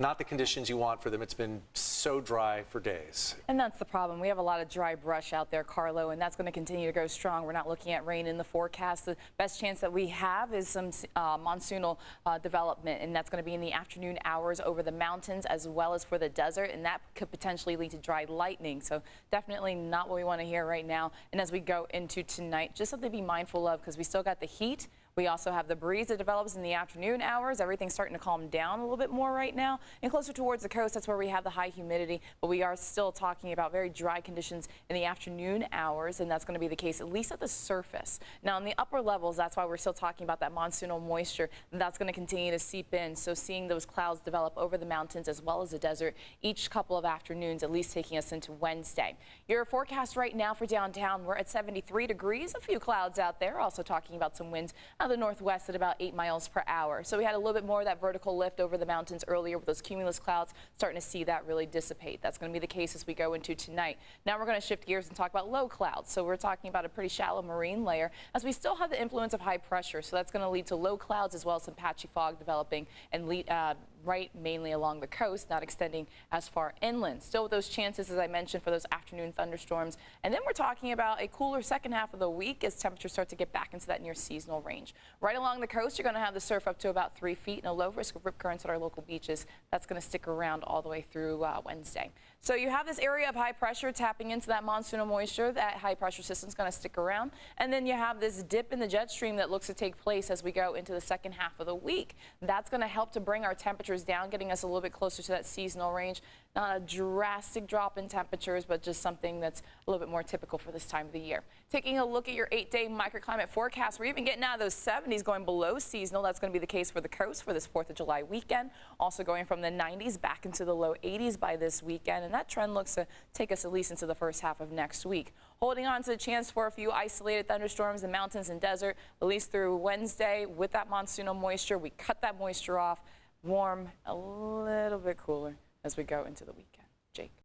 not the conditions you want for them. It's been so dry for days. And that's the problem. We have a lot of dry brush out there, Carlo, and that's going to continue to go strong. We're not looking at rain in the forecast. The best chance that we have is some monsoonal development, and that's going to be in the afternoon hours over the mountains as well as for the desert, and that could potentially lead to dry lightning. So definitely not what we want to hear right now. And as we go into tonight, just something to be mindful of because we still got the heat. We also have the breeze that develops in the afternoon hours. Everything's starting to calm down a little bit more right now. And closer towards the coast, that's where we have the high humidity. But we are still talking about very dry conditions in the afternoon hours, and that's going to be the case at least at the surface. Now, in the upper levels, that's why we're still talking about that monsoonal moisture. That's going to continue to seep in. So seeing those clouds develop over the mountains as well as the desert each couple of afternoons, at least taking us into Wednesday. Your forecast right now for downtown, we're at 73 degrees. A few clouds out there. Also talking about some winds out of the northwest at about 8 miles per hour. So we had a little bit more of that vertical lift over the mountains earlier with those cumulus clouds, starting to see that really dissipate. That's going to be the case as we go into tonight. Now we're going to shift gears and talk about low clouds. So we're talking about a pretty shallow marine layer as we still have the influence of high pressure. So that's going to lead to low clouds as well as some patchy fog developing and lead right mainly along the coast, not extending as far inland. Still with those chances, as I mentioned, for those afternoon thunderstorms. And then we're talking about a cooler second half of the week as temperatures start to get back into that near seasonal range. Right along the coast, you're going to have the surf up to about 3 feet and a low risk of rip currents at our local beaches. That's going to stick around all the way through Wednesday. So you have this area of high pressure tapping into that monsoonal moisture. That high pressure system is going to stick around. And then you have this dip in the jet stream that looks to take place as we go into the second half of the week. That's going to help to bring our temperatures down, getting us a little bit closer to that seasonal range. Not a drastic drop in temperatures, but just something that's a little bit more typical for this time of the year. Taking a look at your 8-day microclimate forecast, we're even getting out of those 70s, going below seasonal. That's going to be the case for the coast for this 4th of July weekend. Also going from the 90s back into the low 80s by this weekend, and that trend looks to take us at least into the first half of next week. Holding on to the chance for a few isolated thunderstorms in the mountains and desert, at least through Wednesday with that monsoonal moisture. We cut that moisture off. Warm, a little bit cooler as we go into the weekend. Jake.